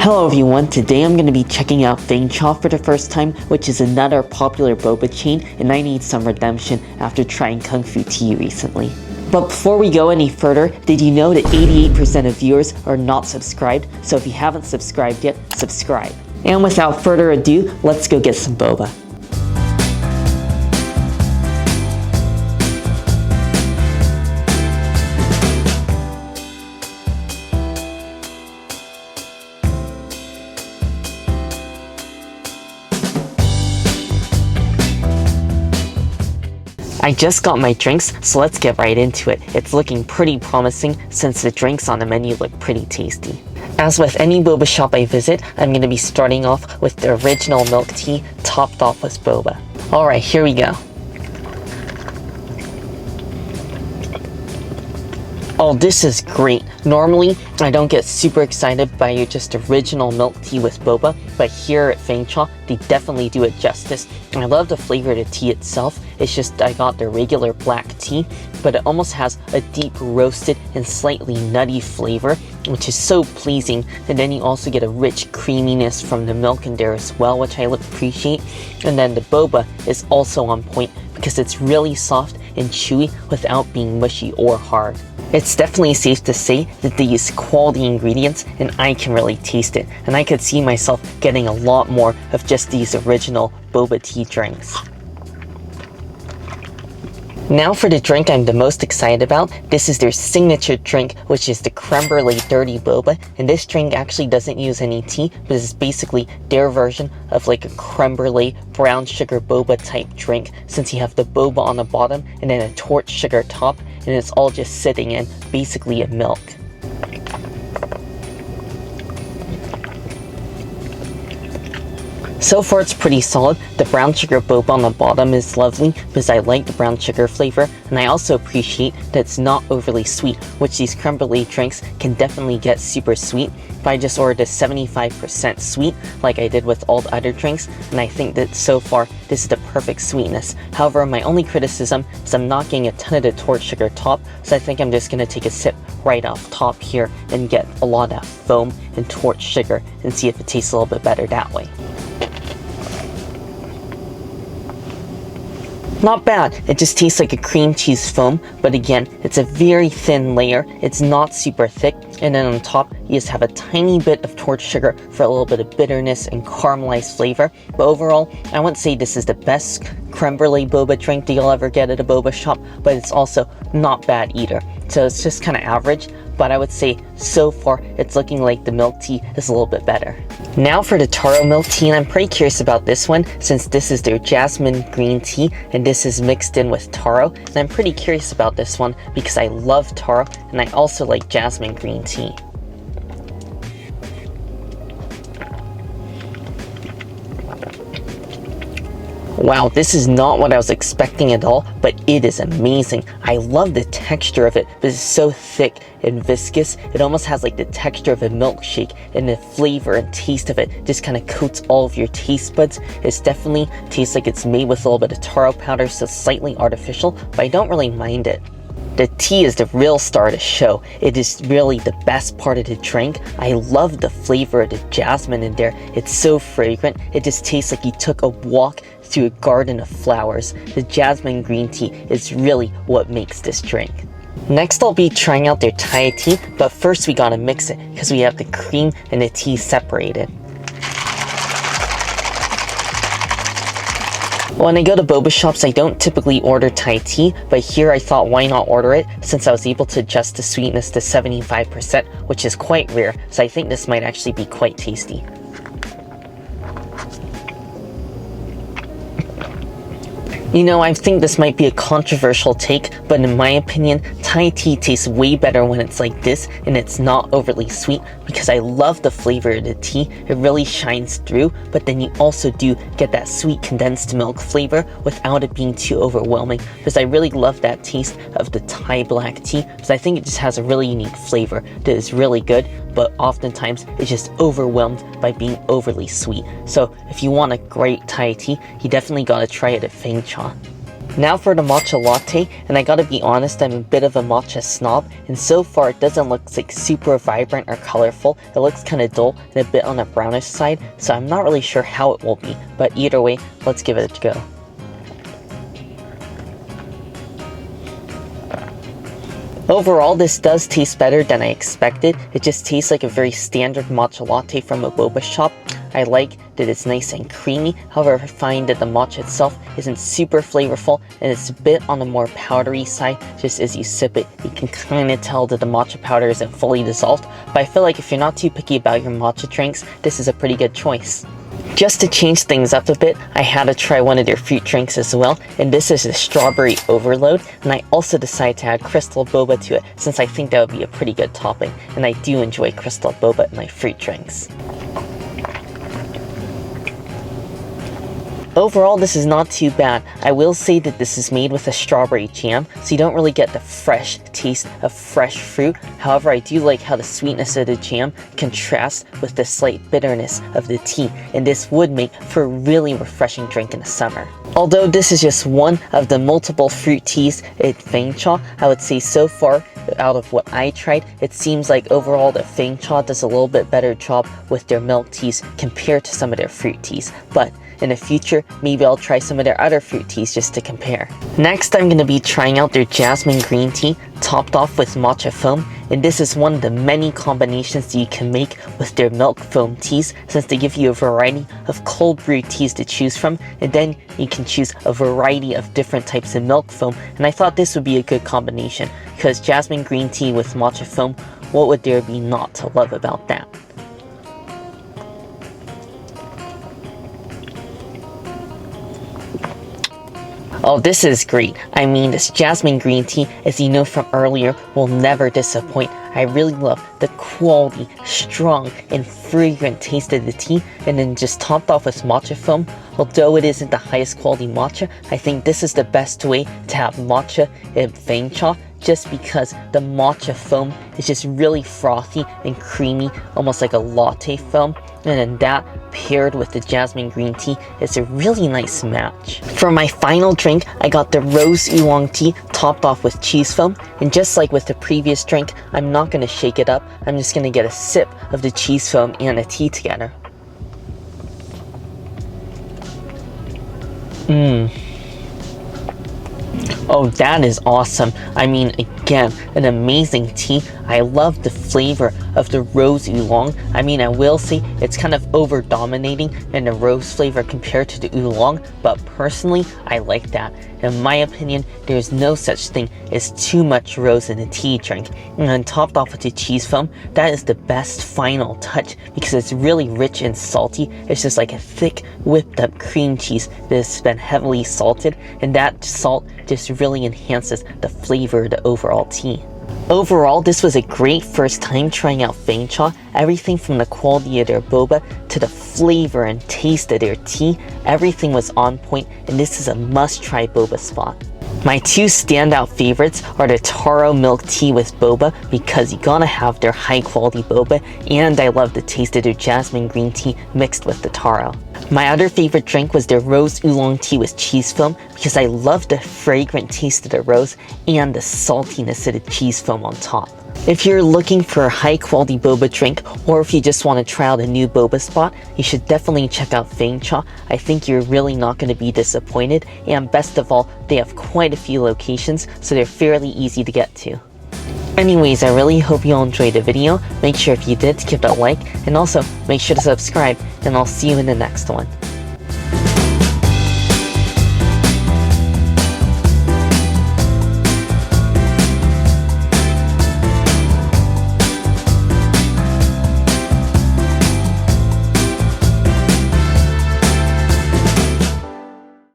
Hello everyone, today I'm going to be checking out Feng Cha for the first time, which is another popular boba chain, and I need some redemption after trying Kung Fu Tea recently. But before we go any further, did you know that 88% of viewers are not subscribed? So if you haven't subscribed yet, subscribe. And without further ado, let's go get some boba. I just got my drinks, so let's get right into it. It's looking pretty promising since the drinks on the menu look pretty tasty. As with any boba shop I visit, I'm going to be starting off with the original milk tea topped off with boba. Alright, here we go. Oh, this is great. Normally, I don't get super excited by just original milk tea with boba, but here at Feng Cha, they definitely do it justice. And I love the flavor of the tea itself. It's just I got the regular black tea, but it almost has a deep roasted and slightly nutty flavor, which is so pleasing. And then you also get a rich creaminess from the milk in there as well, which I appreciate. And then the boba is also on point because it's really soft and chewy without being mushy or hard. It's definitely safe to say that they use quality ingredients and I can really taste it, and I could see myself getting a lot more of just these original boba tea drinks. Now for the drink I'm the most excited about. This is their signature drink, which is the creme brulee dirty boba, and this drink actually doesn't use any tea, but it's basically their version of like a creme brulee brown sugar boba type drink, since you have the boba on the bottom and then a torch sugar top, and it's all just sitting in basically a milk. So far it's pretty solid. The brown sugar boba on the bottom is lovely because I like the brown sugar flavor, and I also appreciate that it's not overly sweet, which these creme brulee drinks can definitely get super sweet. But I just ordered a 75% sweet like I did with all the other drinks, and I think that so far this is the perfect sweetness. However, my only criticism is I'm not getting a ton of the torch sugar top, so I think I'm just going to take a sip right off top here and get a lot of foam and torch sugar and see if it tastes a little bit better that way. Not bad, it just tastes like a cream cheese foam, but again, it's a very thin layer, it's not super thick, and then on top, you just have a tiny bit of torch sugar for a little bit of bitterness and caramelized flavor. But overall, I wouldn't say this is the best creme brulee boba drink that you'll ever get at a boba shop, but it's also not bad either. So it's just kind of average, but I would say so far it's looking like the milk tea is a little bit better. Now for the Taro milk tea, and I'm pretty curious about this one since this is their Jasmine green tea and this is mixed in with Taro, and I'm pretty curious about this one because I love Taro and I also like Jasmine green tea. Wow, this is not what I was expecting at all, but it is amazing. I love the texture of it. This is so thick and viscous. It almost has like the texture of a milkshake, and the flavor and taste of it just kind of coats all of your taste buds. It definitely tastes like it's made with a little bit of taro powder, so slightly artificial, but I don't really mind it. The tea is the real star of the show. It is really the best part of the drink. I love the flavor of the jasmine in there. It's so fragrant. It just tastes like you took a walk through a garden of flowers. The jasmine green tea is really what makes this drink. Next I'll be trying out their Thai tea, but first we gotta mix it because we have the cream and the tea separated. When I go to boba shops, I don't typically order Thai tea, but here I thought why not order it since I was able to adjust the sweetness to 75%, which is quite rare, so I think this might actually be quite tasty. You know, I think this might be a controversial take, but in my opinion, Thai tea tastes way better when it's like this and it's not overly sweet because I love the flavor of the tea. It really shines through, but then you also do get that sweet condensed milk flavor without it being too overwhelming, because I really love that taste of the Thai black tea because I think it just has a really unique flavor that is really good, but oftentimes it's just overwhelmed by being overly sweet. So if you want a great Thai tea, you definitely gotta try it at Feng Cha. Now for the matcha latte, and I gotta be honest, I'm a bit of a matcha snob, and so far it doesn't look like super vibrant or colorful. It looks kinda dull and a bit on the brownish side, so I'm not really sure how it will be, but either way, let's give it a go. Overall, this does taste better than I expected. It just tastes like a very standard matcha latte from a boba shop. I like that it's nice and creamy, however I find that the matcha itself isn't super flavorful and it's a bit on the more powdery side. Just as you sip it, you can kind of tell that the matcha powder isn't fully dissolved, but I feel like if you're not too picky about your matcha drinks, this is a pretty good choice. Just to change things up a bit, I had to try one of their fruit drinks as well, and this is the strawberry overload, and I also decided to add crystal boba to it since I think that would be a pretty good topping, and I do enjoy crystal boba in my fruit drinks. Overall, this is not too bad. I will say that this is made with a strawberry jam, so you don't really get the fresh taste of fresh fruit. However, I do like how the sweetness of the jam contrasts with the slight bitterness of the tea, and this would make for a really refreshing drink in the summer. Although this is just one of the multiple fruit teas at Feng Cha, I would say so far, out of what I tried, it seems like overall the Feng Cha does a little bit better job with their milk teas compared to some of their fruit teas. But in the future, maybe I'll try some of their other fruit teas just to compare. Next, I'm going to be trying out their jasmine green tea, topped off with matcha foam, and this is one of the many combinations that you can make with their milk foam teas, since they give you a variety of cold brew teas to choose from, and then you can choose a variety of different types of milk foam, and I thought this would be a good combination, because jasmine green tea with matcha foam, what would there be not to love about that? Oh, this is great. I mean, this jasmine green tea, as you know from earlier, will never disappoint. I really love the quality, strong, and fragrant taste of the tea, and then just topped off with matcha foam. Although it isn't the highest quality matcha, I think this is the best way to have matcha in Feng Cha, just because the matcha foam is just really frothy and creamy, almost like a latte foam. And then that paired with the jasmine green tea is a really nice match. For my final drink, I got the rose oolong tea topped off with cheese foam, and just like with the previous drink, I'm not going to shake it up, I'm just going to get a sip of the cheese foam and the tea together. Oh, that is awesome. I mean, again, an amazing tea. I love the flavor of the rose oolong. I mean, I will say it's kind of over dominating in the rose flavor compared to the oolong, but personally, I like that. In my opinion, there's no such thing as too much rose in a tea drink. And then topped off with the cheese foam, that is the best final touch because it's really rich and salty. It's just like a thick, whipped up cream cheese that has been heavily salted, and that salt just really enhances the flavor of the overall tea. Overall, this was a great first time trying out Feng Cha. Everything from the quality of their boba to the flavor and taste of their tea, everything was on point, and this is a must-try boba spot. My two standout favorites are the Taro milk tea with boba because you gotta have their high quality boba, and I love the taste of their jasmine green tea mixed with the Taro. My other favorite drink was their rose oolong tea with cheese foam because I love the fragrant taste of the rose and the saltiness of the cheese foam on top. If you're looking for a high quality boba drink, or if you just want to try out a new boba spot, you should definitely check out Feng Cha. I think you're really not going to be disappointed, and best of all, they have quite a few locations, so they're fairly easy to get to. Anyways, I really hope you all enjoyed the video. Make sure if you did to give it a like, and also make sure to subscribe, and I'll see you in the next one.